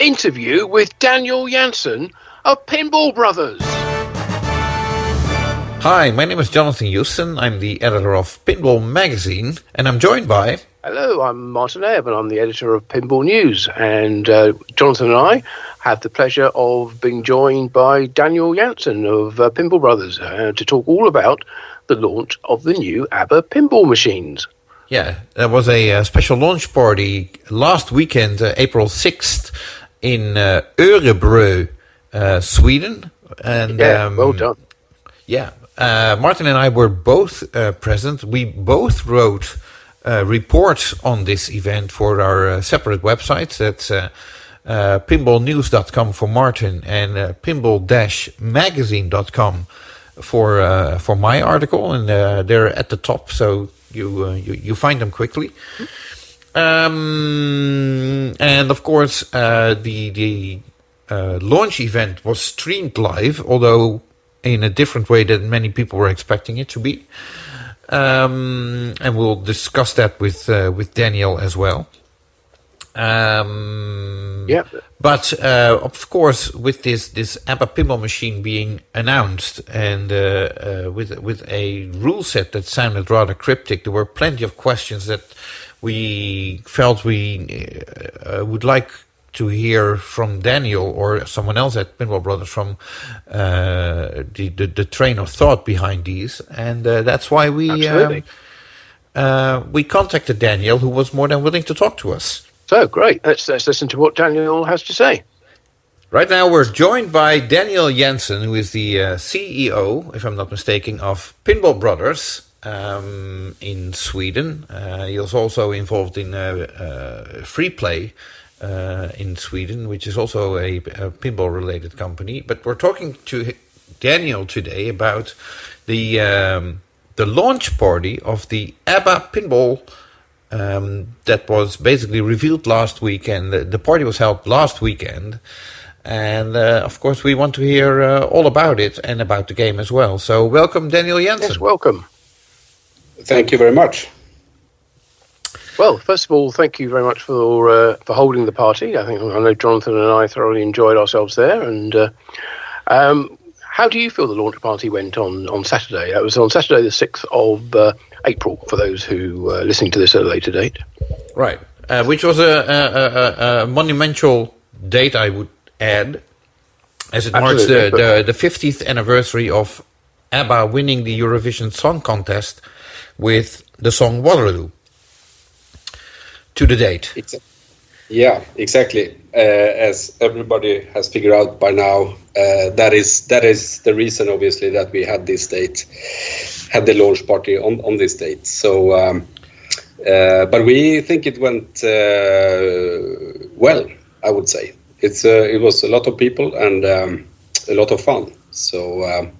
interview with Daniel Janson of Pinball Brothers. Hi, my name is Daniel Janson. I'm the editor of Pinball Magazine, and I'm joined by... Hello, I'm Martin Ebb, and I'm the editor of Pinball News. And Jonathan and I have the pleasure of being joined by Daniel Janson of Pinball Brothers to talk all about the launch of the new ABBA pinball machines. Yeah, there was a special launch party last weekend, April 6th, in Örebro, Sweden. And well done. Yeah, Martin and I were both present. We both wrote reports on this event for our separate websites. That's pinballnews.com for Martin and pinball-magazine.com for my article, and they're at the top, so you find them quickly. And of course, the launch event was streamed live, although in a different way than many people were expecting it to be. And we'll discuss that with Daniel as well. Yeah. But of course, with this ABBA pinball machine being announced and with a rule set that sounded rather cryptic, there were plenty of questions that we felt we would like to hear from Daniel or someone else at Pinball Brothers from the train of thought behind these, and that's why we contacted Daniel, who was more than willing to talk to us. So great, let's listen to what Daniel has to say. Right now we're joined by Daniel Janson, who is the CEO, if I'm not mistaken, of Pinball Brothers in Sweden. He was also involved in free play in Sweden, which is also a pinball-related company. But we're talking to Daniel today about the launch party of the ABBA pinball that was basically revealed last weekend. The party was held last weekend, and of course we want to hear all about it and about the game as well. So welcome, Daniel Janson. Yes, welcome. Thank you very much. Well, first of all, thank you very much for holding the party. I know Jonathan and I thoroughly enjoyed ourselves there. And how do you feel the launch party went on Saturday? That was on Saturday the 6th of April, for those who are listening to this at a later date. Right, which was a monumental date, I would add, as it marks the 50th anniversary of ABBA winning the Eurovision Song Contest with the song Waterloo. To the date. Yeah, exactly. As everybody has figured out by now, that is the reason, obviously, that we had this date, had the launch party on this date. So, but we think it went well. I would say it was a lot of people and a lot of fun. So.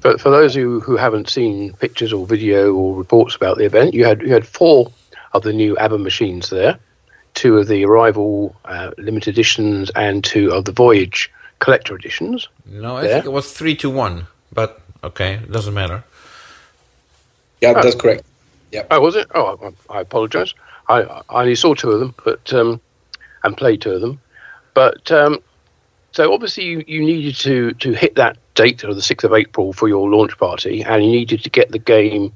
For those who haven't seen pictures or video or reports about the event, you had 4 of the new ABBA machines there, 2 of the Arrival limited editions and 2 of the Voyage collector editions. No, I think it was 3-1, but okay, it doesn't matter. Yeah, that's correct. Yeah. Oh, was it? Oh, I apologise. I only saw 2 of them, but and played 2 of them. But so obviously you needed to hit that date of the 6th of April for your launch party, and you needed to get the game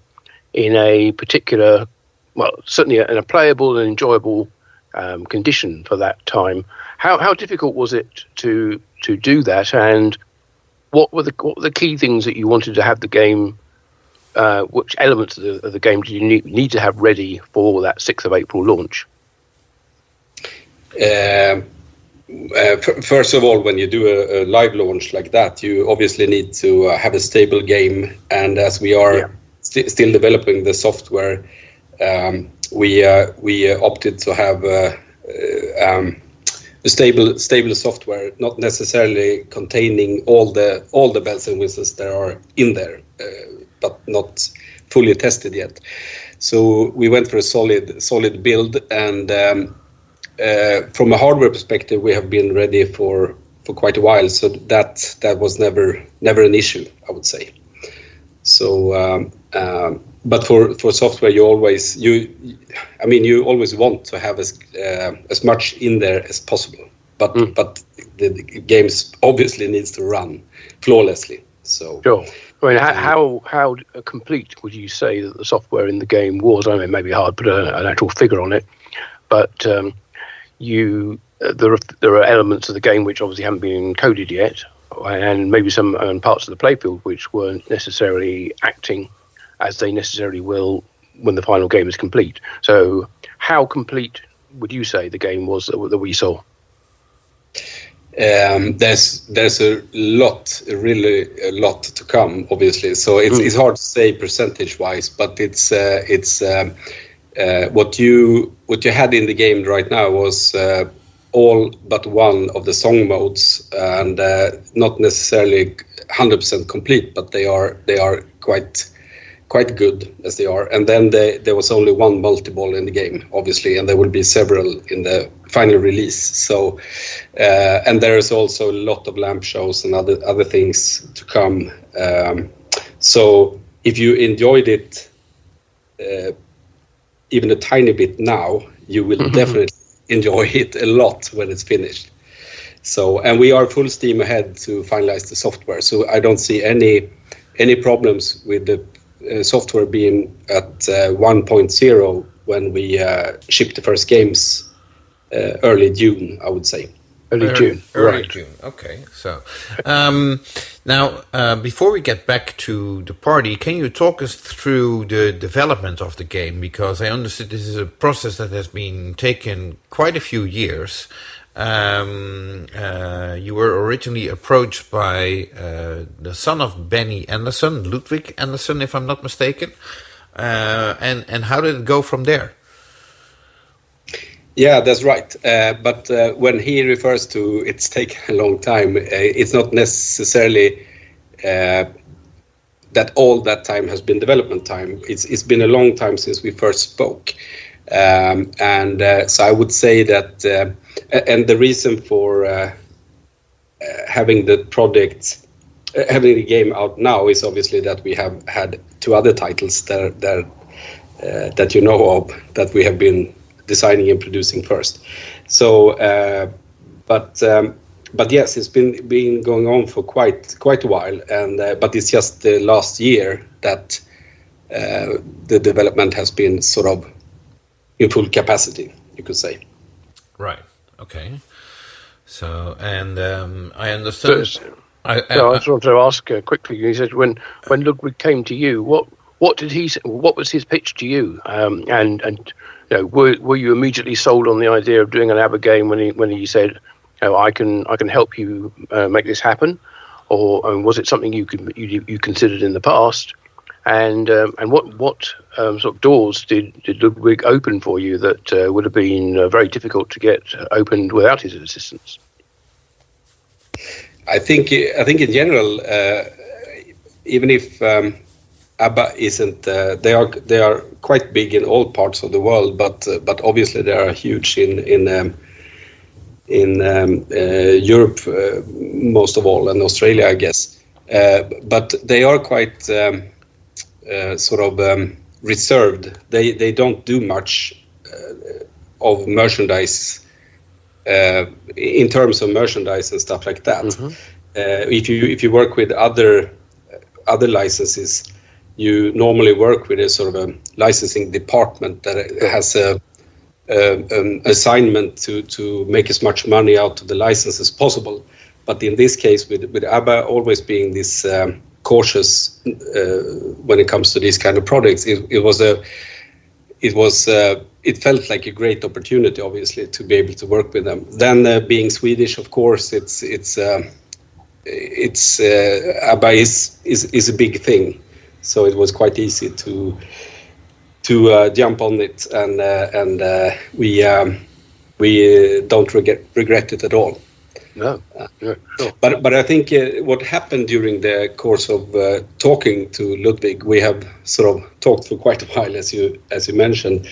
in a particular, well, certainly in a playable and enjoyable condition for that time. How difficult was it to do that, and what were the key things that you wanted to have the game? Which elements of the game did you need to have ready for that 6th of April launch? First of all, when you do a live launch like that, you obviously need to have a stable game, and as we are still developing the software, we opted to have a stable software, not necessarily containing all the bells and whistles that are in there, but not fully tested yet. So we went for a solid build, and from a hardware perspective, we have been ready for quite a while. So that was never an issue, I would say. So, but for software, you always want to have as much in there as possible. but the games obviously needs to run flawlessly. So sure. I mean, how complete would you say that the software in the game was? I mean, it may be hard to put an actual figure on it, but there are elements of the game which obviously haven't been encoded yet, and maybe some parts of the playfield which weren't necessarily acting as they necessarily will when the final game is complete. So how complete would you say the game was that we saw? There's really a lot to come, obviously. So it's hard to say percentage wise, but it's what you had in the game right now was all but one of the song modes, and not necessarily 100% complete, but they are quite good as they are. And then there was only one multi-ball in the game, obviously, and there will be several in the final release. So, and there is also a lot of lamp shows and other things to come. So if you enjoyed it even a tiny bit now, you will definitely enjoy it a lot when it's finished. So, and we are full steam ahead to finalize the software. So I don't see any problems with the software being at 1.0 when we ship the first games early June, I would say. Early June. Okay. So now, before we get back to the party, can you talk us through the development of the game? Because I understand this is a process that has been taken quite a few years. You were originally approached by the son of Benny Anderson, Ludwig Anderson, if I'm not mistaken. And how did it go from there? Yeah, that's right. But when he refers to it's taken a long time, it's not necessarily that all that time has been development time. It's been a long time since we first spoke. So I would say that, and the reason for having the project, having the game out now is obviously that we have had two other titles that you know of that we have been designing and producing first. So, but yes, it's been going on for quite a while, and but it's just the last year that the development has been sort of in full capacity, you could say. Right. Okay. So, and I understand. I just wanted to ask quickly. You said when Ludwig came to you, what did he? What was his pitch to you? And you know, were you immediately sold on the idea of doing an ABBA game when he said, "Oh, I can help you make this happen," or was it something you considered in the past? And what sort of doors did Ludwig open for you that would have been very difficult to get opened without his assistance? I think in general, even if ABBA isn't, they are quite big in all parts of the world, but obviously they are huge in Europe most of all, and Australia, I guess. But they are quite sort of reserved. They don't do much of merchandise in terms of merchandise and stuff like that. Mm-hmm. If you work with other licenses, you normally work with a sort of a licensing department that has an assignment to make as much money out of the license as possible. But in this case, with ABBA always being this cautious when it comes to these kind of products, it felt like a great opportunity, obviously, to be able to work with them. Then being Swedish, of course, it's ABBA is a big thing, so it was quite easy to jump on it, and we don't regret it at all. No, sure. But I think what happened during the course of talking to Ludwig, we have sort of talked for quite a while, as you mentioned.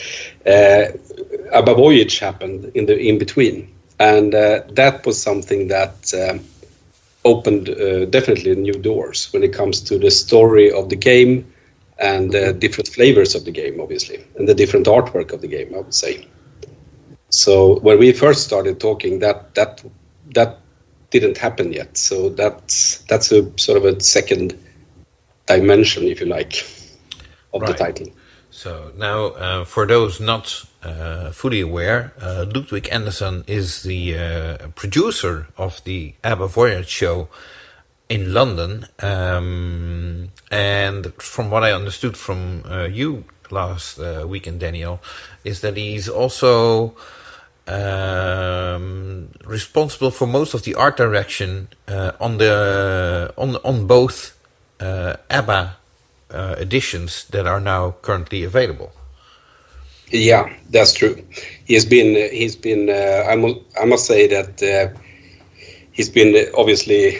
ABBA Voyage happened in between, and that was something that opened definitely new doors when it comes to the story of the game and different flavors of the game, obviously, and the different artwork of the game, I would say. So when we first started talking, that didn't happen yet. So that's a sort of a second dimension, if you like, of the title. So now, for those not fully aware, Ludwig Anderson is the producer of the ABBA Voyage show in London. And from what I understood from you last weekend, Daniel, is that he's also responsible for most of the art direction on both ABBA editions that are now currently available. Yeah, that's true. He's been. I must say that he's been obviously,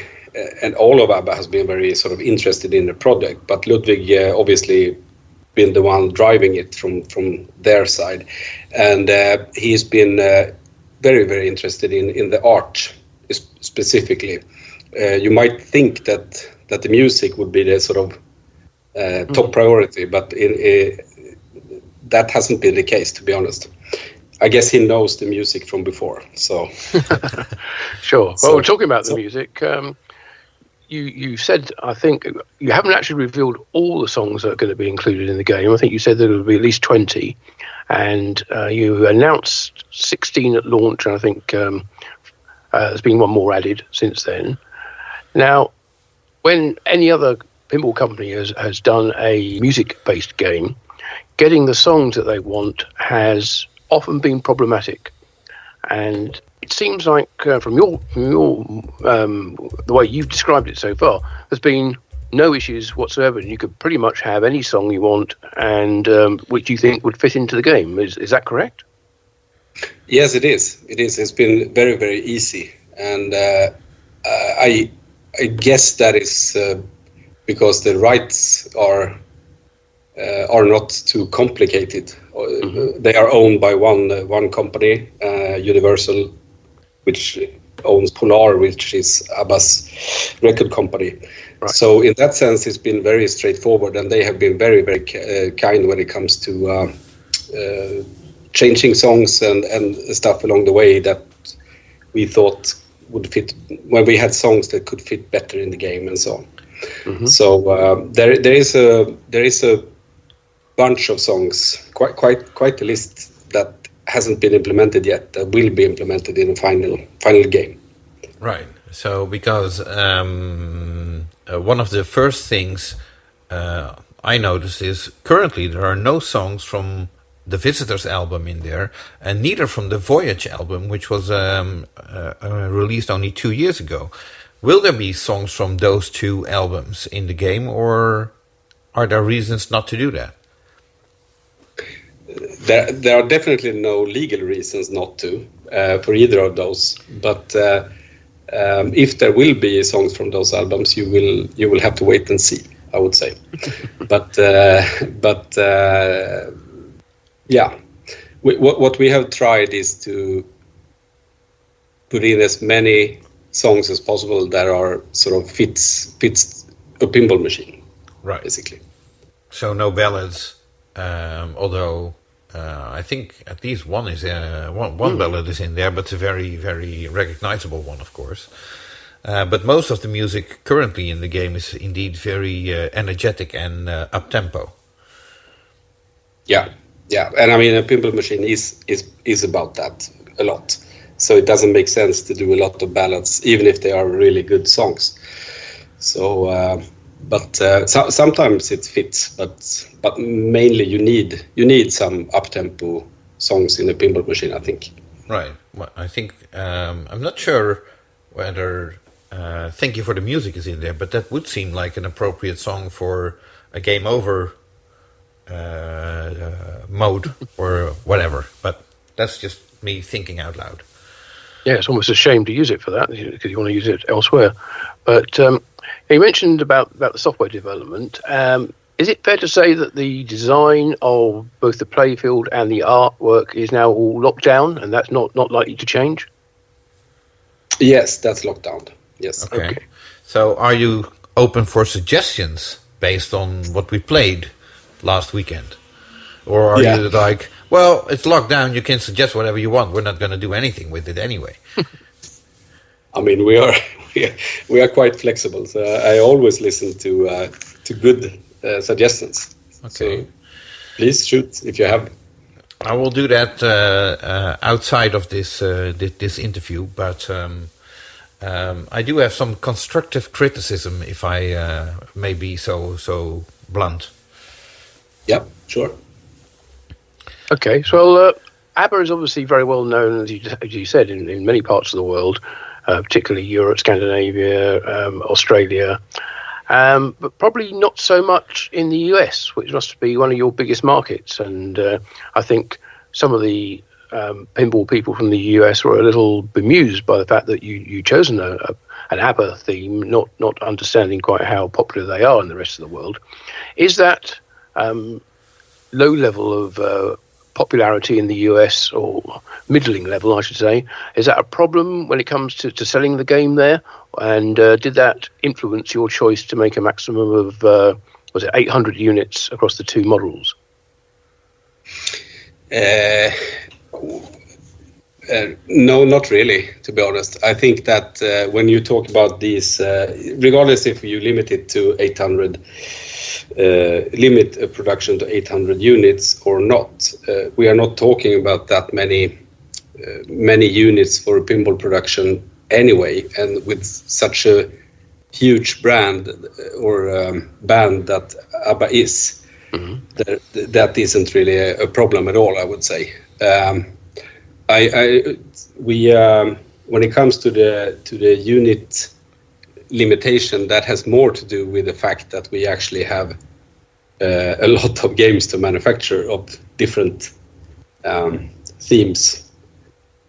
and all of ABBA has been very sort of interested in the project. But Ludwig obviously been the one driving it from their side, and he's been very, very interested in the art specifically. You might think that the music would be the sort of top priority, but that hasn't been the case, to be honest. I guess he knows the music from before, so. Sure. Well, talking about the music, you said, I think, you haven't actually revealed all the songs that are going to be included in the game. I think you said there will be at least 20, and you announced 16 at launch, and I think there's been one more added since then. Now, when any other pinball company has done a music-based game, getting the songs that they want has often been problematic. And it seems like from your the way you've described it so far, there's been no issues whatsoever, and you could pretty much have any song you want, and which you think would fit into the game. Is that correct? Yes, it is. It is. It's been very, very easy, and I guess that is because the rights are not too complicated. Mm-hmm. They are owned by one company, Universal, which owns Polar, which is ABBA's record company. Right. So in that sense, it's been very straightforward, and they have been very, very kind when it comes to changing songs and stuff along the way that we thought would fit when we had songs that could fit better in the game and so on. Mm-hmm. So there is a bunch of songs, quite a list that hasn't been implemented yet, that will be implemented in the final game. Right. So because one of the first things I noticed is currently there are no songs from the Visitors album in there, and neither from the Voyage album, which was released only 2 years ago. Will there be songs from those two albums in the game, or are there reasons not to do that? There are definitely no legal reasons not to for either of those. But if there will be songs from those albums, you will have to wait and see, I would say. but yeah, what we have tried is to put in as many songs as possible that are sort of fits a pinball machine, right? Basically. So no ballads, although I think at least one is one ballad is in there, but it's a very, very recognizable one, of course. But most of the music currently in the game is indeed very energetic and up-tempo. Yeah, and I mean a pinball machine is about that a lot. So it doesn't make sense to do a lot of ballads, even if they are really good songs. So, sometimes it fits, but mainly you need some up-tempo songs in a pinball machine, I think. Right. Well, I think I'm not sure whether "Thank You for the Music" is in there, but that would seem like an appropriate song for a game over mode or whatever. But that's just me thinking out loud. Yeah, it's almost a shame to use it for that because you want to use it elsewhere. But you mentioned about the software development. Is it fair to say that the design of both the playfield and the artwork is now all locked down, and that's not likely to change? Yes, that's locked down. Yes. Okay. So are you open for suggestions based on what we played last weekend? Or are you like, Well, it's locked down. You can suggest whatever you want. We're not going to do anything with it anyway. I mean, we are quite flexible. So I always listen to good suggestions. Okay. So please shoot if you have. I will do that outside of this this interview, but I do have some constructive criticism, if I may be so blunt. Yeah, sure. Okay, so ABBA is obviously very well known, as you said, in many parts of the world, particularly Europe, Scandinavia, Australia, but probably not so much in the US, which must be one of your biggest markets. And I think some of the pinball people from the US were a little bemused by the fact that you chosen an ABBA theme, not understanding quite how popular they are in the rest of the world. Is that low level of popularity in the US, or middling level, I should say, is that a problem when it comes to selling the game there? And did that influence your choice to make a maximum of, 800 units across the two models? No, not really, to be honest. I think that when you talk about these, regardless if you limit it to 800, limit a production to 800 units or not, we are not talking about that many units for a pinball production anyway. And with such a huge brand or band that ABBA is, that isn't really a problem at all, I would say. When it comes to the unit limitation, that has more to do with the fact that we actually have a lot of games to manufacture of different themes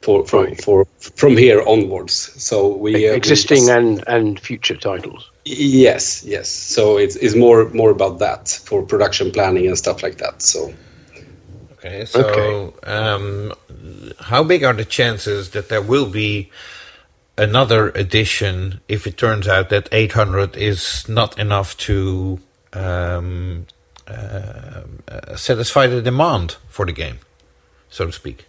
from here onwards. So we existing and future titles. Yes. So it's more about that for production planning and stuff like that. So. Okay, so how big are the chances that there will be another edition if it turns out that 800 is not enough to satisfy the demand for the game, so to speak?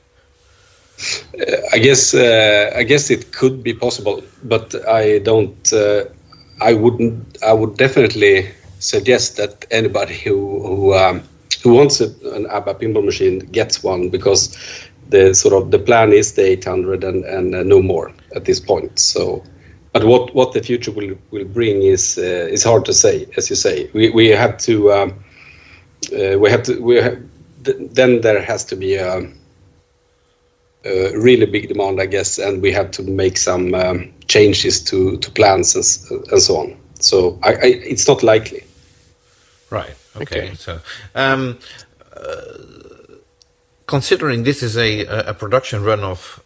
I guess it could be possible, but I don't. I would definitely suggest that anybody who wants an ABBA pinball machine gets one, because the plan is the 800 and no more at this point. So, but what the future will bring is hard to say. As you say, then there has to be a really big demand, I guess, and we have to make some changes to plans and so on. So it's not likely. Right. Okay. So, considering this is a production run of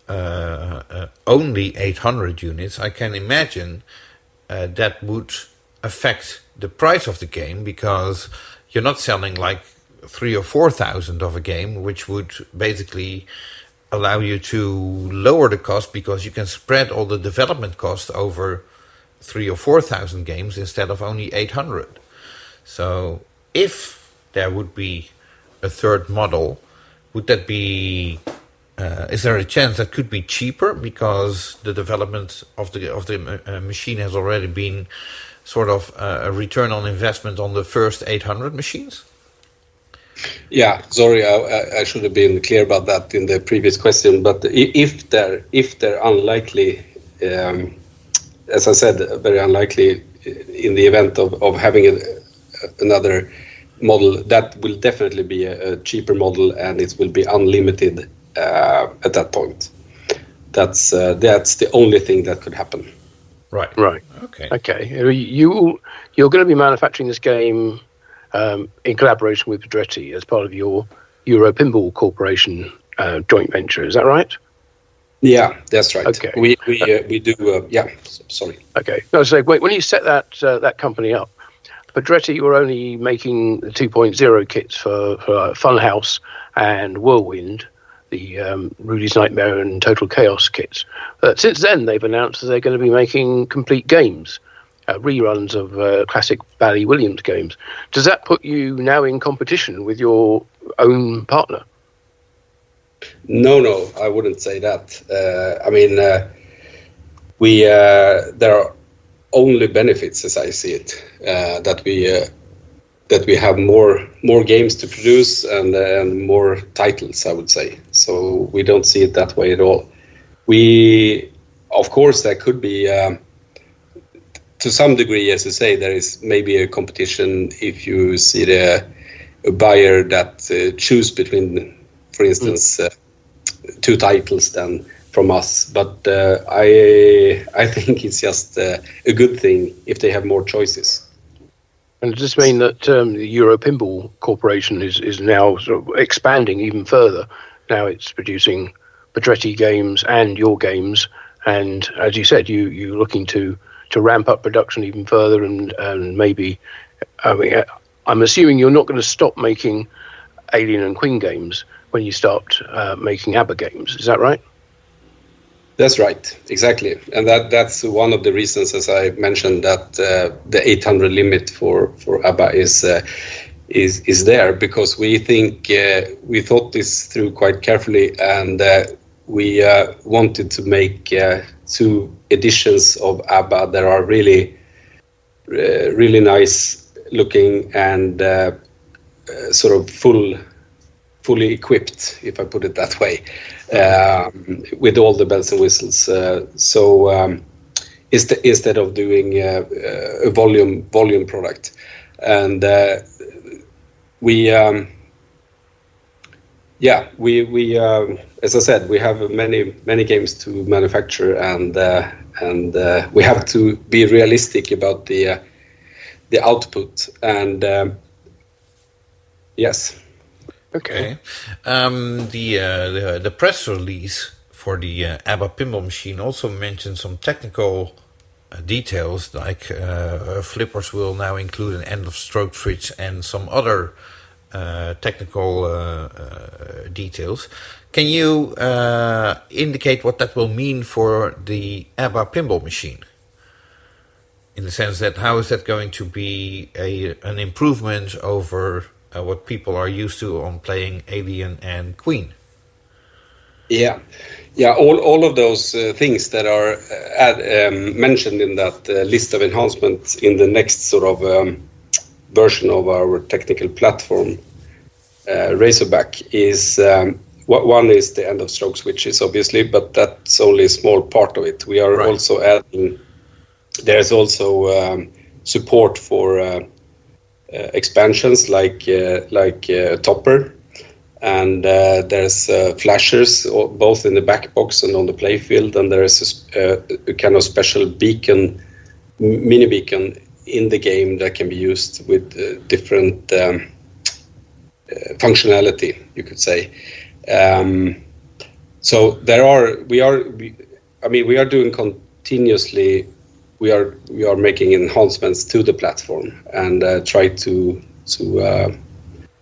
only 800 units, I can imagine that would affect the price of the game, because you're not selling like 3,000 or 4,000 of a game, which would basically allow you to lower the cost, because you can spread all the development cost over 3,000 or 4,000 games instead of only 800. So if there would be a third model, would that be? Is there a chance that could be cheaper, because the development of the machine has already been sort of a return on investment on the first 800 machines? Yeah, sorry, I should have been clear about that in the previous question. But if they're unlikely, as I said, very unlikely in the event of having another model, that will definitely be a cheaper model, and it will be unlimited at that point. That's the only thing that could happen. Right. Okay. You're going to be manufacturing this game in collaboration with Pedretti as part of your Euro Pinball Corporation joint venture. Is that right? Yeah, that's right. Okay. We do. Yeah. Sorry. Okay. No, so when you set that company up, Pedretti were only making the 2.0 kits for Funhouse and Whirlwind, the Rudy's Nightmare and Total Chaos kits. Since then, they've announced that they're going to be making complete games, reruns of classic Bally Williams games. Does that put you now in competition with your own partner? No, I wouldn't say that. I mean, there are only benefits, as I see it, that we have more games to produce and more titles, I would say. So we don't see it that way at all. Of course, there could be, to some degree, as you say, there is maybe a competition if you see a buyer that choose between, for instance, two titles then from us. But I think it's just a good thing if they have more choices. And does this mean that the Euro Pinball Corporation is now sort of expanding even further? Now it's producing Pedretti games and your games, and as you said, you're looking to ramp up production even further, and maybe, I mean, I'm assuming you're not going to stop making Alien and Queen games when you start making ABBA games. Is that right? That's right, exactly, and that's one of the reasons, as I mentioned, that the 800 limit for ABBA is there, because we think we thought this through quite carefully, and we wanted to make 2 editions of ABBA that are really really nice looking and sort of fully equipped, if I put it that way, with all the bells and whistles. Instead of doing a volume product, and we as I said, we have many games to manufacture, and we have to be realistic about the output, and yes. Okay. The press release for the ABBA pinball machine also mentioned some technical details, like flippers will now include an end of stroke switch and some other technical details. Can you indicate what that will mean for the ABBA pinball machine? In the sense that, how is that going to be an improvement over what people are used to on playing Alien and Queen? Yeah. All of those things that are mentioned in that list of enhancements in the next sort of version of our technical platform, Razorback, is one is the end of stroke switches, obviously, but that's only a small part of it. We are also adding. There's also support for expansions like Topper, and there's flashers both in the back box and on the playfield, and there is a kind of special beacon, mini beacon in the game that can be used with different functionality, you could say. So we are doing continuously. We are making enhancements to the platform and try to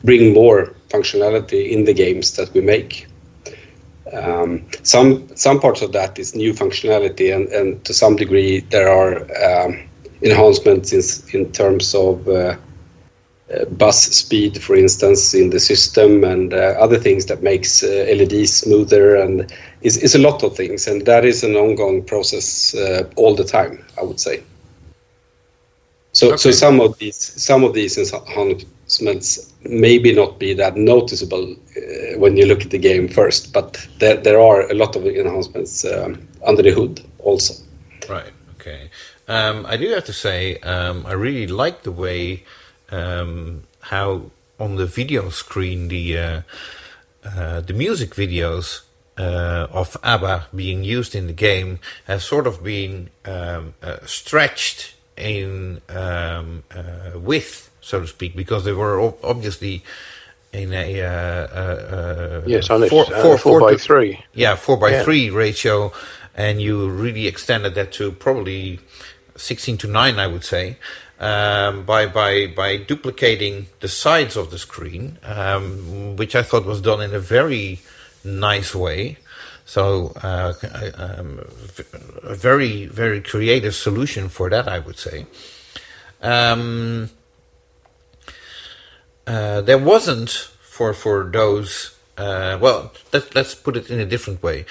bring more functionality in the games that we make. Some parts of that is new functionality, and to some degree there are enhancements in terms of bus speed, for instance, in the system, and other things that makes LEDs smoother, and it's a lot of things, and that is an ongoing process all the time, I would say. So some of these enhancements maybe not be that noticeable when you look at the game first, but there are a lot of enhancements under the hood also. Right. Okay. I do have to say, I really like the way how on the video screen the music videos of ABBA being used in the game have sort of been stretched in width, so to speak, because they were obviously in a 4:3. Yeah, 4:3 ratio, and you really extended that to probably 16:9, I would say. By duplicating the sides of the screen, which I thought was done in a very nice way. So a very, very creative solution for that, I would say. There wasn't for those well, let's put it in a different way.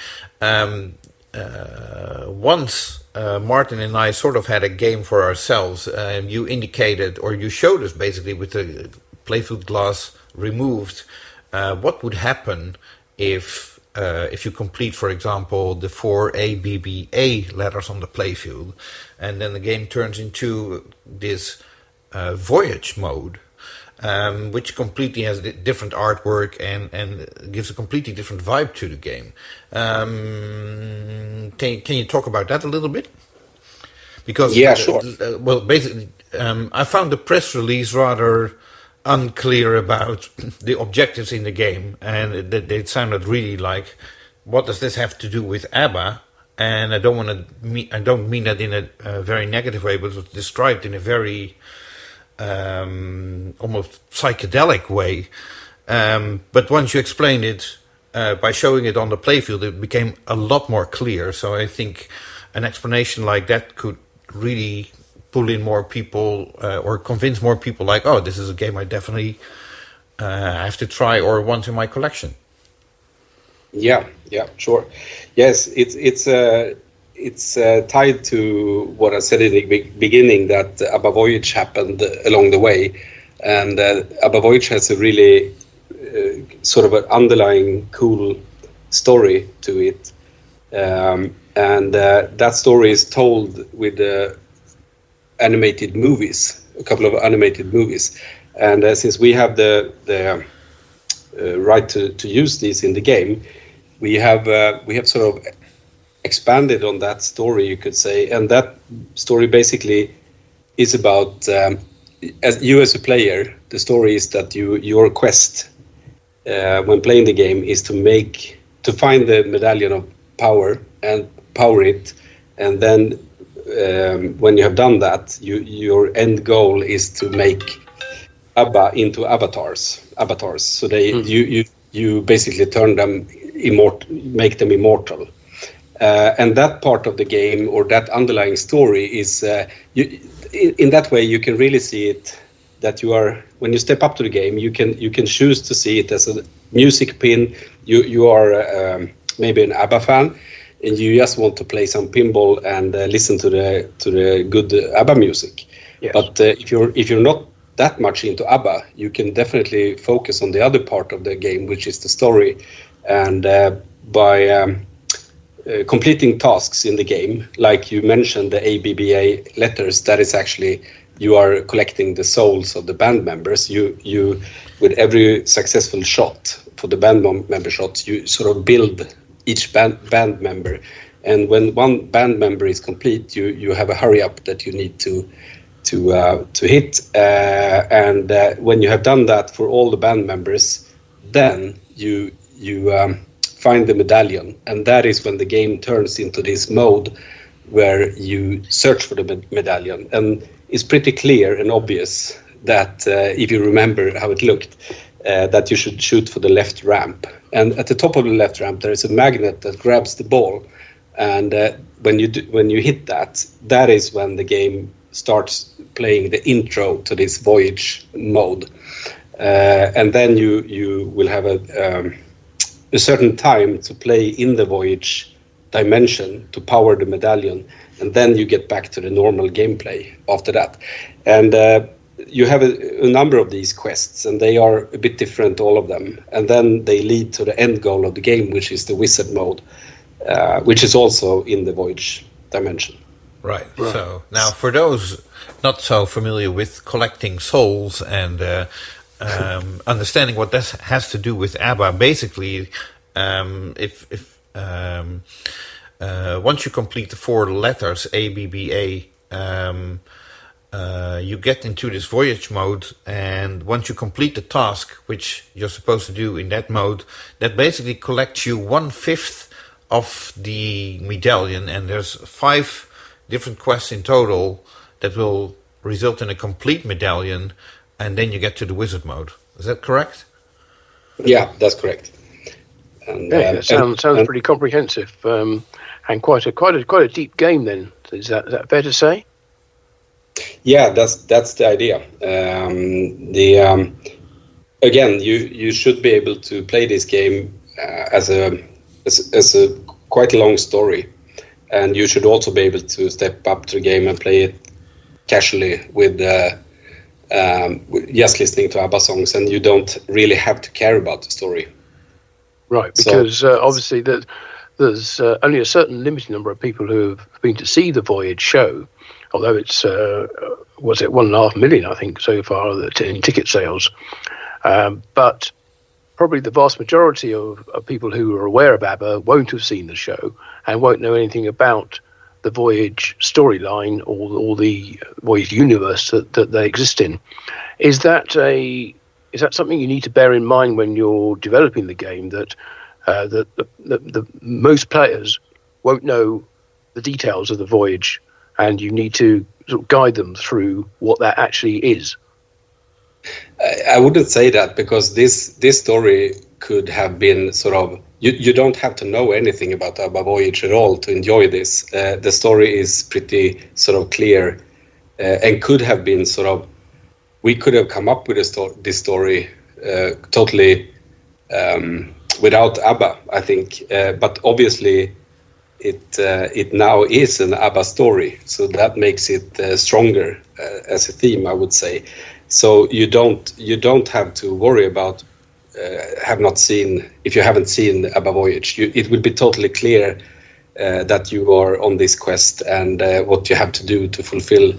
Once Martin and I sort of had a game for ourselves. You indicated, or you showed us basically with the playfield glass removed, what would happen if you complete, for example, the 4 ABBA letters on the playfield, and then the game turns into this Voyage mode, which completely has different artwork and gives a completely different vibe to the game. Can you talk about that a little bit? Because sure. Well, basically, I found the press release rather unclear about the objectives in the game, and it sounded really like, what does this have to do with ABBA? And I don't mean that in a very negative way, but it was described in a very almost psychedelic way. But once you explained it by showing it on the playfield, it became a lot more clear. So I think an explanation like that could really pull in more people or convince more people like, oh, this is a game I definitely have to try or want in my collection. Yeah, sure. Yes, it's tied to what I said in the beginning, that ABBA Voyage happened along the way, and ABBA Voyage has a really sort of an underlying cool story to it, and that story is told with animated movies, a couple of animated movies, and since we have the right to use these in the game, we have sort of expanded on that story, you could say, and that story basically is about as a player. The story is that your quest when playing the game is to find the medallion of power and power it, and then when you have done that, your end goal is to make ABBA into avatars. So you basically turn them make them immortal. And that part of the game, or that underlying story, is in that way you can really see it, that when you step up to the game, you can choose to see it as a music pin. You are maybe an ABBA fan, and you just want to play some pinball and listen to the good ABBA music. Yes. But if you're not that much into ABBA, you can definitely focus on the other part of the game, which is the story, and by completing tasks in the game, like you mentioned, the ABBA letters, that is actually, you are collecting the souls of the band members. You with every successful shot for the band member shots, you sort of build each band member, and when one band member is complete, you have a hurry up that you need to hit, and when you have done that for all the band members, then you find the medallion, and that is when the game turns into this mode where you search for the medallion. And it's pretty clear and obvious that if you remember how it looked, that you should shoot for the left ramp, and at the top of the left ramp there is a magnet that grabs the ball, and when you hit that, that is when the game starts playing the intro to this Voyage mode, and then you will have a certain time to play in the Voyage dimension to power the medallion, and then you get back to the normal gameplay after that. And you have a number of these quests, and they are a bit different, all of them, and then they lead to the end goal of the game, which is the Wizard mode, which is also in the Voyage dimension. Right. So now, for those not so familiar with collecting souls and understanding what this has to do with ABBA, basically, if once you complete the 4 letters ABBA, you get into this Voyage mode, and once you complete the task, which you're supposed to do in that mode, that basically collects you 1/5 of the medallion, and there's 5 different quests in total that will result in a complete medallion, and then you get to the Wizard mode. Is that correct? Yeah, that's correct. And, it sounds pretty comprehensive, and quite a deep game. Then is that fair to say? Yeah, that's the idea. again, you should be able to play this game as a quite a long story, and you should also be able to step up to the game and play it casually with just listening to ABBA songs, and you don't really have to care about the story. Right, because obviously there's only a certain limited number of people who have been to see the Voyage show, although it's, 1.5 million, I think, so far in ticket sales. But probably the vast majority of people who are aware of ABBA won't have seen the show and won't know anything about the Voyage storyline or the Voyage universe that they exist in. Is that something you need to bear in mind when you're developing the game, that the most players won't know the details of the Voyage, and you need to sort of guide them through what that actually is? I wouldn't say that, because this story could have been sort of, you don't have to know anything about ABBA Voyage at all to enjoy this. The story is pretty sort of clear, and could have been sort of, we could have come up with this story totally without ABBA, I think. But obviously it now is an ABBA story, so that makes it stronger as a theme, I would say. So you don't have to worry about if you haven't seen ABBA Voyage. It will be totally clear that you are on this quest and what you have to do to fulfill,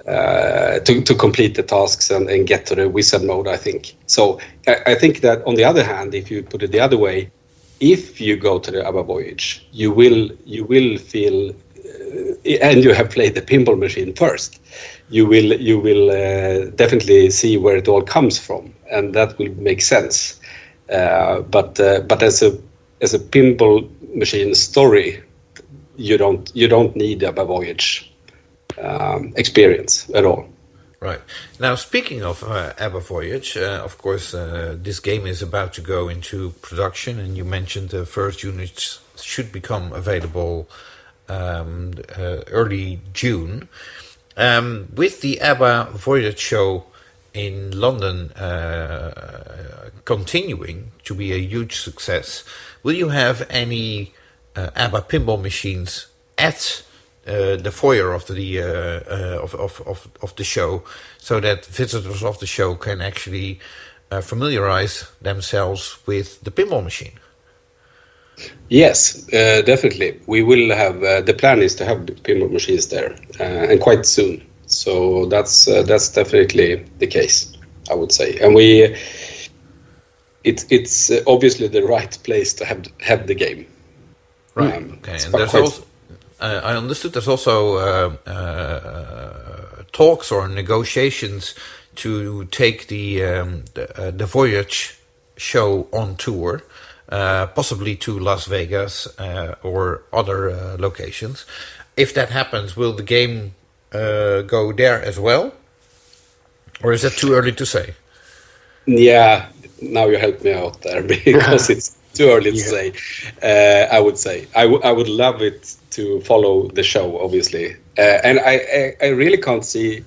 to complete the tasks and get to the wizard mode, I think. So I think that, on the other hand, if you put it the other way, if you go to the ABBA Voyage, you will feel, and you have played the pinball machine first, you will definitely see where it all comes from, and that will make sense. But as a pinball machine story, you don't need ABBA Voyage experience at all. Right. Now, speaking of ABBA Voyage, of course, this game is about to go into production, and you mentioned the first units should become available early June. With the ABBA Voyage show in London continuing to be a huge success, will you have any ABBA pinball machines at the foyer of the of the show, so that visitors of the show can actually familiarize themselves with the pinball machine? Yes, definitely. We will have. The plan is to have the pinball machines there, and quite soon. So that's definitely the case, I would say. And it's obviously the right place to have the game. Right. Okay. And there's also, I understood there's also talks or negotiations to take the Voyage show on tour, possibly to Las Vegas or other locations. If that happens, will the game go there as well, or is that too early to say? Yeah, now you help me out there, because it's too early to say. I would say I would love it to follow the show, obviously, and I really can't see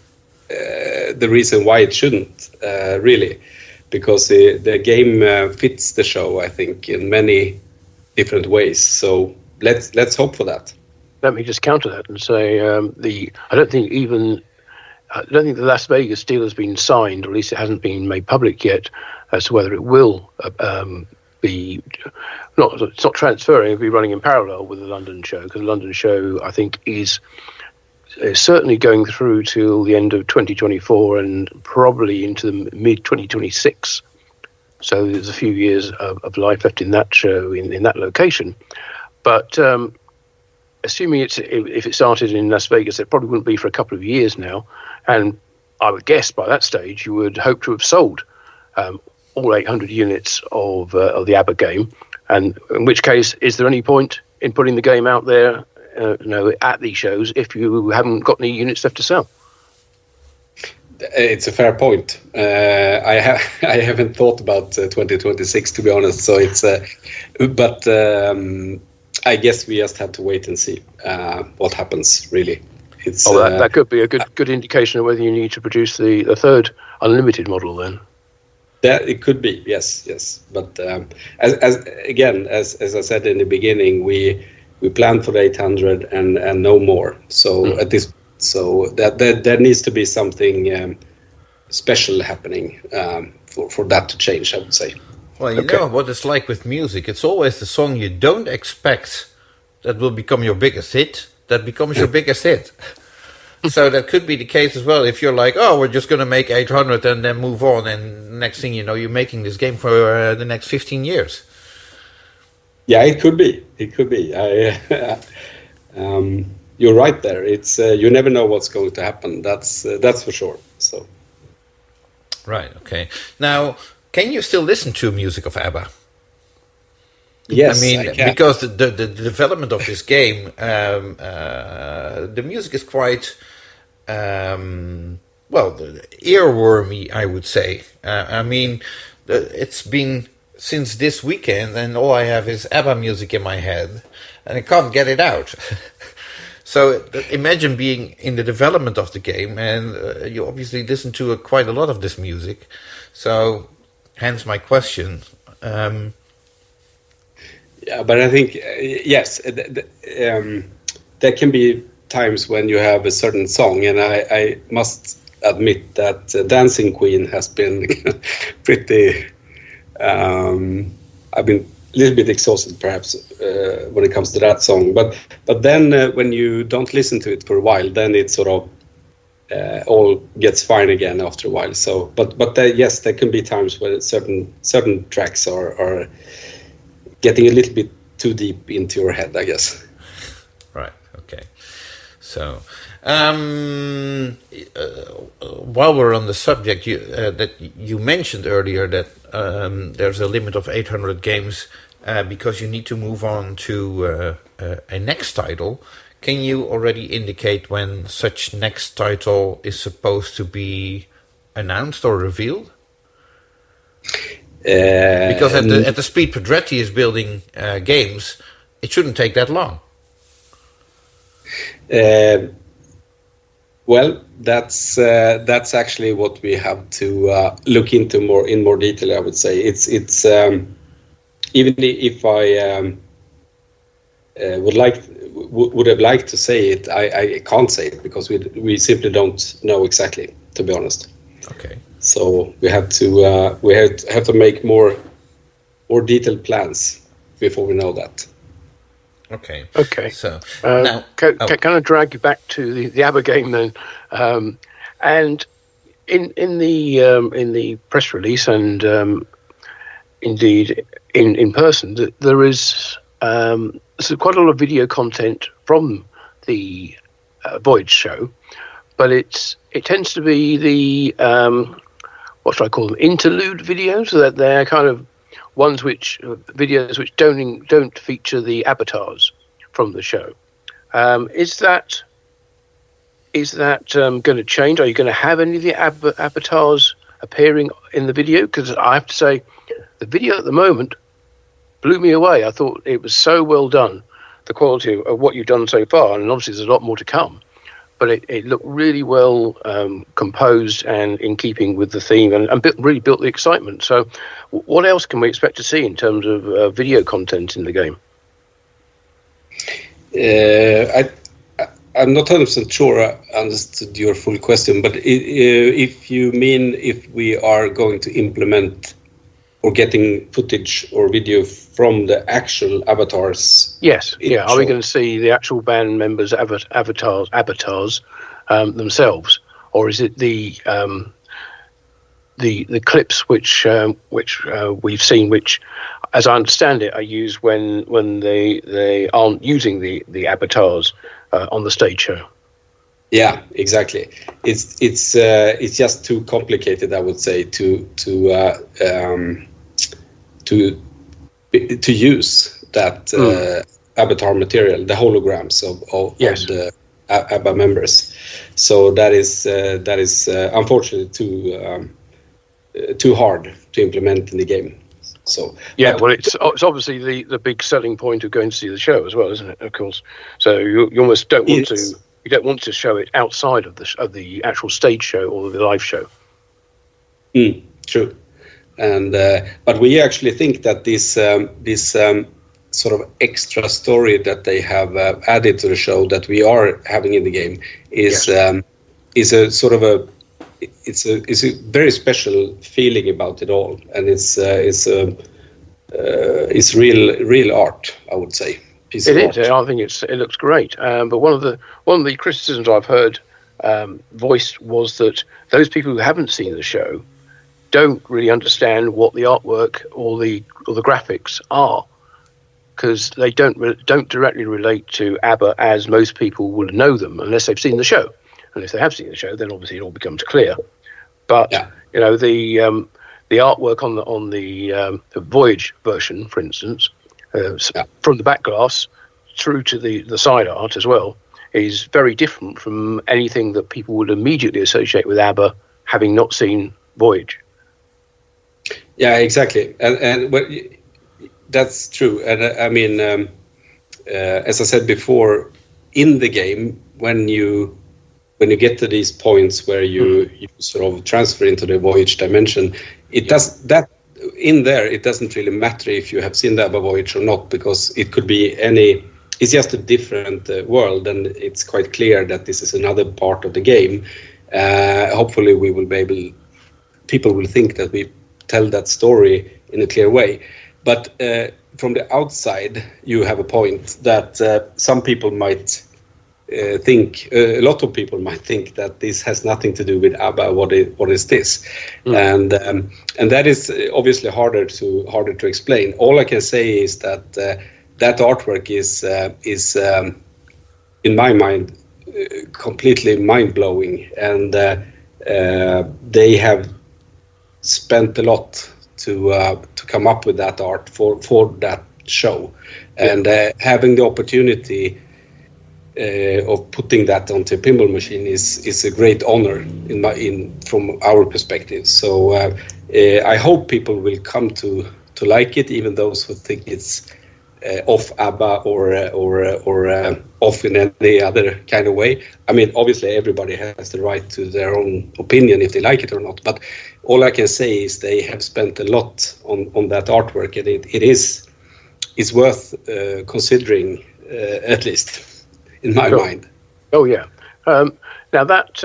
the reason why it shouldn't, really, because the game fits the show, I think, in many different ways. So let's hope for that. Let me just counter that and say I don't think the Las Vegas deal has been signed, or at least it hasn't been made public yet, as to whether it will be it's not transferring, it'll be running in parallel with the London show, because the London show, I think, is certainly going through till the end of 2024 and probably into the mid 2026. So there's a few years of life left in that show in that location. But assuming if it started in Las Vegas, it probably wouldn't be for a couple of years now, and I would guess by that stage you would hope to have sold all 800 units of the ABBA game. And in which case, is there any point in putting the game out there, at these shows, if you haven't got any units left to sell? It's a fair point. I haven't thought about 2026, to be honest. So it's, but I guess we just have to wait and see what happens. Really, it's. That could be a good indication of whether you need to produce the third unlimited model then. That it could be, yes. But as I said in the beginning, we planned for the 800 and no more. So that there needs to be something special happening for that to change, I would say. Well, you know what it's like with music. It's always the song you don't expect that will become your biggest hit that becomes your biggest hit. So that could be the case as well. If you're like, oh, we're just going to make 800 and then move on, and next thing you know, you're making this game for the next 15 years. Yeah, it could be. You're right there. It's you never know what's going to happen. That's for sure. So. Right. Okay. Now, can you still listen to music of ABBA? Yes, I mean, I can. because the development of this game, the music is quite, earwormy, I would say. I mean, it's been since this weekend, and all I have is ABBA music in my head, and I can't get it out. So imagine being in the development of the game, and you obviously listen to quite a lot of this music. So, hence my question. Yeah, but I think yes, there can be times when you have a certain song, and I must admit that Dancing Queen has been pretty. I've been a little bit exhausted, perhaps, when it comes to that song. But then when you don't listen to it for a while, then it sort of all gets fine again after a while. So, yes, there can be times where certain tracks are getting a little bit too deep into your head, I guess. Right. Okay. So, while we're on the subject, that you mentioned earlier that there's a limit of 800 games because you need to move on to a next title. Can you already indicate when such next title is supposed to be announced or revealed? Because at the speed Pedretti is building games, it shouldn't take that long. Well, that's actually what we have to look into in more detail. I would say it's even if I would have liked to say it, I can't say it because we simply don't know exactly, to be honest. Okay. So we have to make more detailed plans before we know that. Okay. So now, can I drag you back to the ABBA game then? And in the press release and indeed in person, there is quite a lot of video content from the Voyage show, but it tends to be the what should I call them, interlude videos, so that they're kind of videos which don't feature the avatars from the show. Is that going to change? Are you going to have any of the avatars appearing in the video? Because I have to say, the video at the moment blew me away. I thought it was so well done, the quality of what you've done so far, and obviously there's a lot more to come. But it looked really well composed and in keeping with the theme, and really built the excitement. So what else can we expect to see in terms of video content in the game? I'm not 100% sure I understood your full question, but if you mean if we are going to implement or getting footage or video from the actual avatars. Yes, yeah. Are we going to see the actual band members' avatars themselves, or is it the clips which we've seen, which, as I understand it, are used when they aren't using the avatars on the stage show? Yeah, exactly. It's just too complicated, I would say, to use that avatar material, the holograms of the ABBA members. So that is unfortunately too hard to implement in the game. So well, it's obviously the big selling point of going to see the show as well, isn't it? Of course. So you almost don't want to. You don't want to show it outside of the actual stage show or the live show. True. And but we actually think that this sort of extra story that they have added to the show that we are having in the game is a sort of it's a very special feeling about it all, and it's real art, I would say. It is. I think it looks great. But one of the criticisms I've heard voiced was that those people who haven't seen the show don't really understand what the artwork or the graphics are, because they don't directly relate to ABBA as most people would know them unless they've seen the show. And if they have seen the show, then obviously it all becomes clear. But you know, the artwork on the Voyage version, for instance, from the back glass through to the side art as well, is very different from anything that people would immediately associate with ABBA, having not seen Voyage. Yeah, exactly, and that's true. And I mean, as I said before, in the game, when you get to these points where you sort of transfer into the Voyage dimension, it doesn't really matter if you have seen the ABBA Voyage or not, because it could be it's just a different world, and it's quite clear that this is another part of the game. Hopefully we will be people will think that we tell that story in a clear way. But from the outside, you have a point that some people might think, a lot of people might think that this has nothing to do with ABBA. What is this? And that is obviously harder to explain. All I can say is that that artwork is in my mind completely mind-blowing, and they have spent a lot to come up with that art for that show, and having the opportunity of putting that onto a pinball machine is a great honor from our perspective. So I hope people will come to like it, even those who think it's off ABBA or off in any other kind of way. I mean, obviously everybody has the right to their own opinion if they like it or not, but all I can say is they have spent a lot on that artwork, and it is worth considering, at least in my mind. Oh yeah. Now that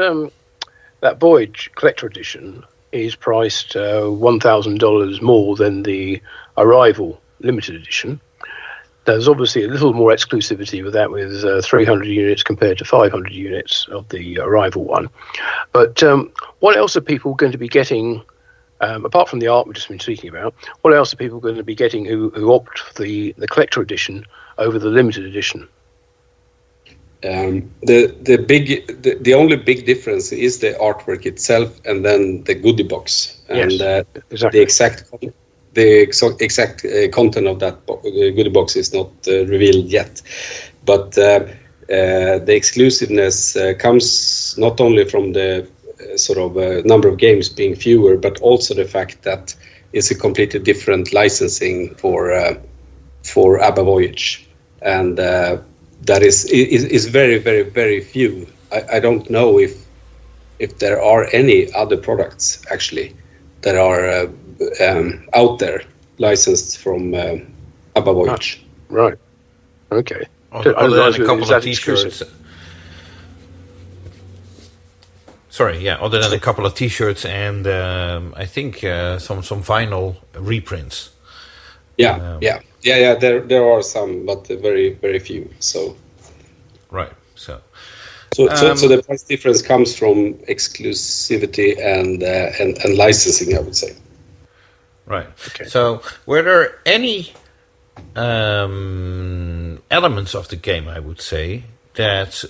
Voyage Collector Edition is priced $1,000 more than the Arrival Limited Edition. There's obviously a little more exclusivity with that, with 300 units compared to 500 units of the Arrival one. But what else are people going to be getting, apart from the art we've just been speaking about, what else are people going to be getting who opt for the collector edition over the limited edition? The only big difference is the artwork itself, and then the goodie box, and exactly. The exact content of that goodie box is not revealed yet, but the exclusiveness comes not only from the sort of number of games being fewer, but also the fact that it's a completely different licensing for ABBA Voyage, and that is very, very, very few. I don't know if there are any other products actually that are out there licensed from ABBA Voyage. Right. Okay. Other than a couple of T-shirts. Other than a couple of T-shirts and I think some vinyl reprints. There are some, but very, very few. So. Right. So the price difference comes from exclusivity and licensing, I would say. Right. Okay. So, were there any elements of the game, I would say, that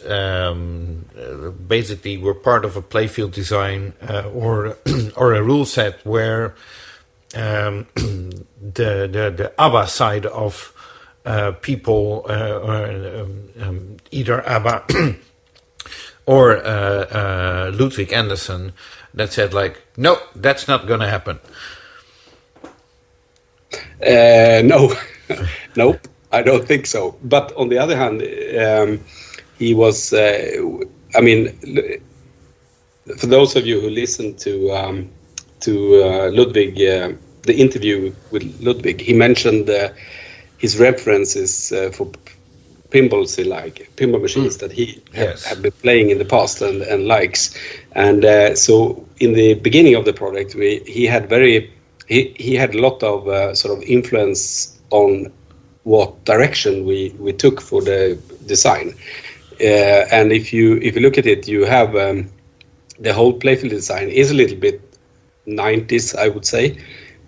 basically were part of a playfield design or a rule set where the ABBA side of people, either ABBA or Ludwig Anderson, that said like, no, that's not going to happen? No, nope, I don't think so. But on the other hand, he was. I mean, for those of you who listened to Ludwig the interview with Ludwig, he mentioned his references for pinballs pinball machines that he had been playing in the past and likes. And so in the beginning of the project, he had a lot of sort of influence on what direction we took for the design. And if you look at it, you have the whole playfield design is a little bit 90s, I would say,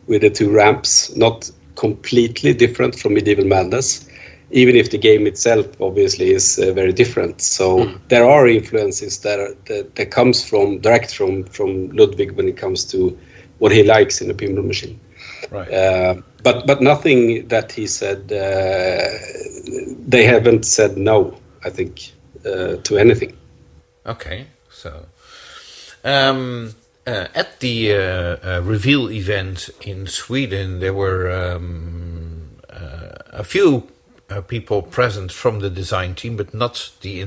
with the two ramps, not completely different from Medieval Madness, even if the game itself obviously is very different. So there are influences that comes direct from Ludwig when it comes to what he likes in a pinball machine. Right. But nothing that he said, they haven't said no, I think, to anything. Okay, so at the reveal event in Sweden, there were a few people present from the design team, but not the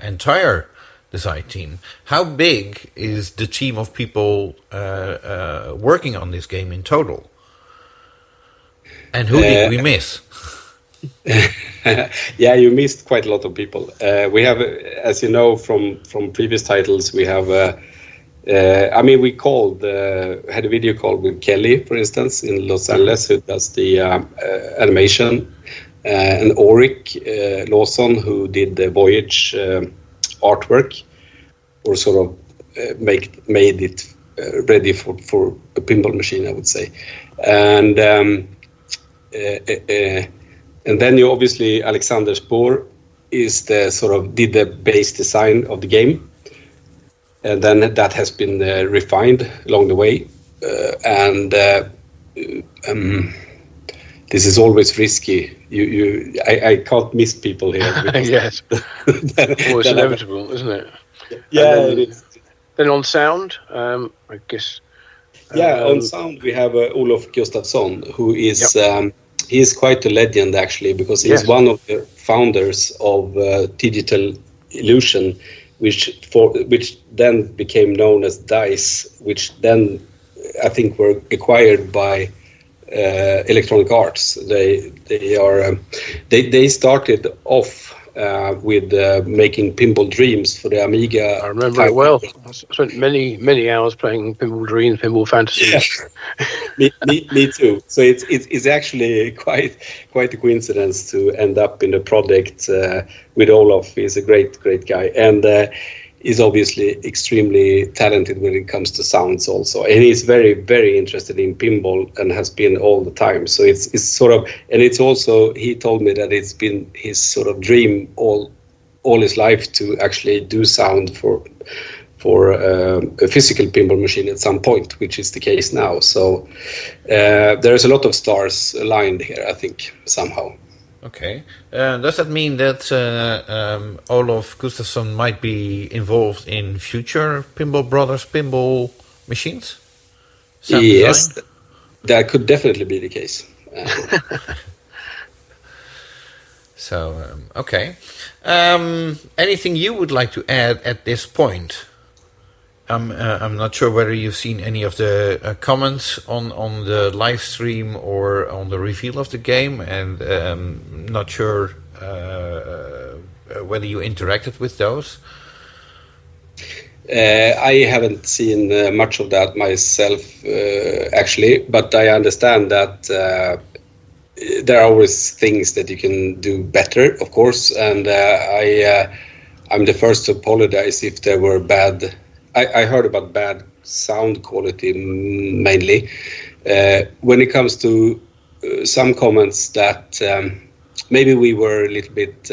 entire design team. How big is the team of people working on this game in total? And who did we miss? Yeah, you missed quite a lot of people. We have, as you know from previous titles, we have. We had a video call with Kelly, for instance, in Los Angeles, who does the animation, and Ulrich Lawson, who did the Voyage artwork, or sort of made it ready for a pinball machine, I would say, and then you obviously Alexander Spohr is did the base design of the game, and then that has been refined along the way, and this is always risky. I can't miss people here. Yes, it's inevitable, isn't it? Yeah, it is. Then on sound, I guess. On sound we have Olof Gustafsson, who is he is quite a legend actually, because he's one of the founders of Digital Illusion, which then became known as DICE, which then I think were acquired by Electronic Arts. They started off with making Pinball Dreams for the Amiga. I remember it well. I spent many hours playing Pinball Dreams, Pinball Fantasy. Yeah. me too. So it's actually quite a coincidence to end up in the project with Olof. He's a great guy, and is obviously extremely talented when it comes to sounds also, and he's very, very interested in pinball and has been all the time. So it's sort of, and it's also, he told me that it's been his sort of dream all his life to actually do sound for a physical pinball machine at some point, which is the case now. So there's a lot of stars aligned here, I think, somehow. Okay. Does that mean that Olof Gustafsson might be involved in future Pinball Brothers pinball machines? Yes, that could definitely be the case. So, okay. Anything you would like to add at this point? I'm not sure whether you've seen any of the comments on the live stream or on the reveal of the game, and not sure whether you interacted with those. I haven't seen much of that myself, actually, but I understand that there are always things that you can do better, of course, and I'm the first to apologize if there were bad. I heard about bad sound quality mainly. When it comes to some comments that maybe we were a little bit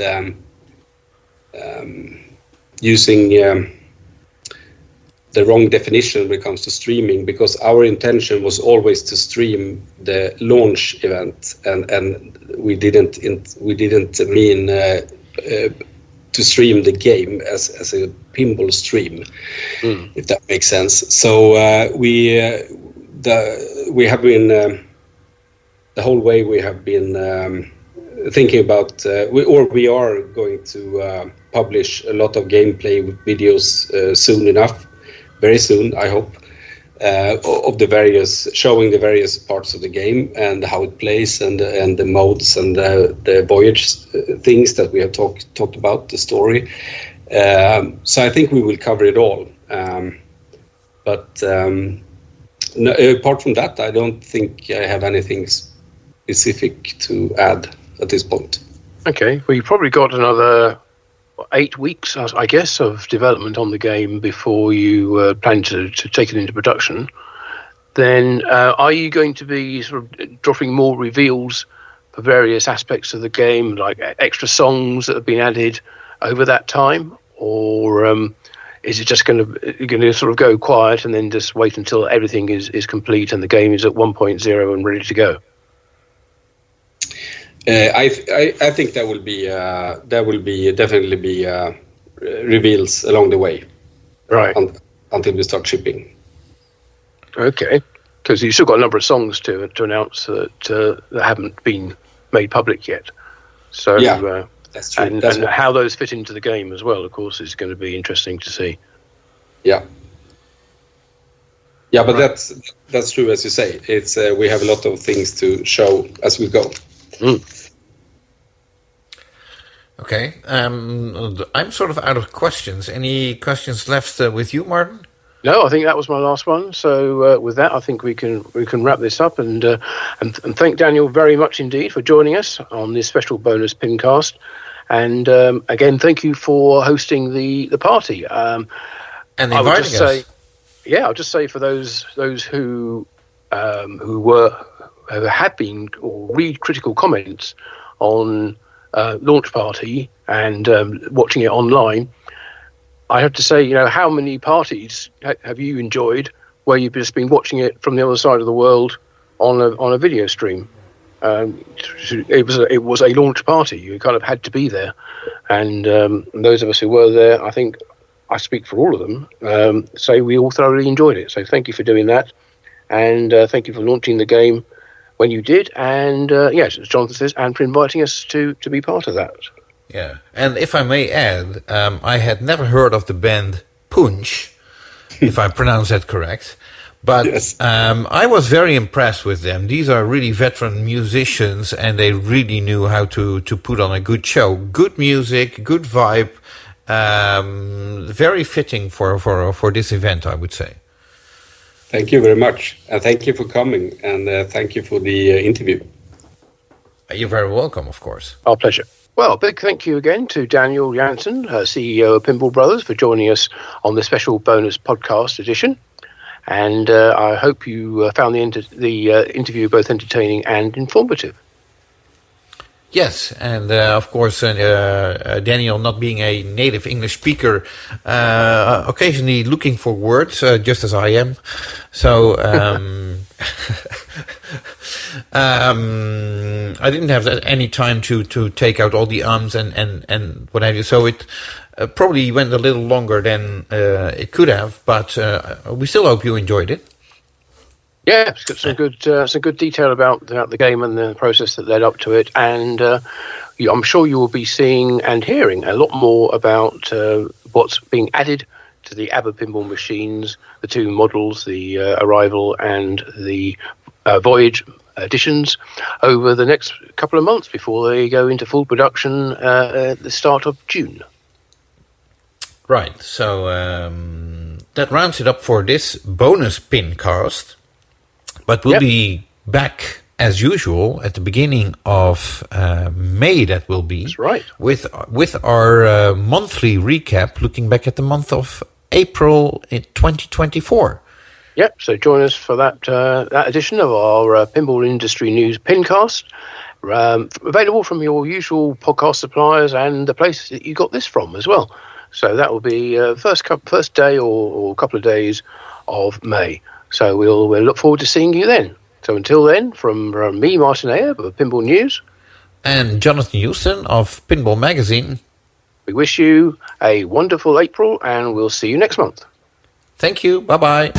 using the wrong definition when it comes to streaming, because our intention was always to stream the launch event, and we didn't mean to stream the game as a pinball stream, if that makes sense. So we have been the whole way we have been thinking about we are going to publish a lot of gameplay videos soon enough, very soon, I hope. of the various, showing the various parts of the game and how it plays, and the modes and the voyage things that we have talked about, the story. So I think we will cover it all. But no, apart from that, I don't think I have anything specific to add at this point. Okay, well, you've probably got another 8 weeks, I guess, of development on the game before you plan to take it into production. Then are you going to be sort of dropping more reveals for various aspects of the game, like extra songs that have been added over that time? Or is it just going to sort of go quiet and then just wait until everything is complete and the game is at 1.0 and ready to go? I think there will definitely be reveals along the way, right? Until we start shipping. Okay, because you've still got a number of songs to announce that haven't been made public yet. So yeah, that's true. And how those fit into the game as well, of course, is going to be interesting to see. Yeah. Yeah, but right. That's true, as you say. It's we have a lot of things to show as we go. Okay, I'm sort of out of questions. Any questions left with you, Martin? No, I think that was my last one. So with that, I think we can wrap this up and thank Daniel very much indeed for joining us on this special bonus PINcast. And again, thank you for hosting the party and inviting us. I'll just say for those who have been or read critical comments on launch party and watching it online, I have to say, how many parties have you enjoyed where you've just been watching it from the other side of the world on a video stream? It was a launch party. You kind of had to be there, and those of us who were there, I think I speak for all of them, say we all thoroughly enjoyed it. So thank you for doing that, and thank you for launching the game when you did, and yes, as Jonathan says, and for inviting us to be part of that. Yeah, and if I may add, I had never heard of the band Punch, if I pronounce that correct, but yes. I was very impressed with them. These are really veteran musicians, and they really knew how to put on a good show. Good music, good vibe, very fitting for this event, I would say. Thank you very much. Thank you for coming, and thank you for the interview. You're very welcome, of course. Our pleasure. Well, big thank you again to Daniel Janson, CEO of Pinball Brothers, for joining us on the special bonus podcast edition. And I hope you found the interview both entertaining and informative. Yes, and of course, Daniel, not being a native English speaker, occasionally looking for words, just as I am. So I didn't have any time to take out all the ums and what have you. So it probably went a little longer than it could have, but we still hope you enjoyed it. Yeah, it's got some good detail about the game and the process that led up to it, and I'm sure you will be seeing and hearing a lot more about what's being added to the ABBA pinball machines, the two models, the Arrival and the Voyage editions, over the next couple of months before they go into full production at the start of June. Right, so that rounds it up for this bonus PINcast. But we'll be back, as usual, at the beginning of May, that will be. That's right. With our monthly recap, looking back at the month of April in 2024. Yep, so join us for that edition of our Pinball Industry News PINcast, available from your usual podcast suppliers and the place that you got this from as well. So that will be first day or couple of days of May. So we'll look forward to seeing you then. So until then, from me, Martin Ayer of Pinball News, and Jonathan Houston of Pinball Magazine, we wish you a wonderful April, and we'll see you next month. Thank you. Bye-bye.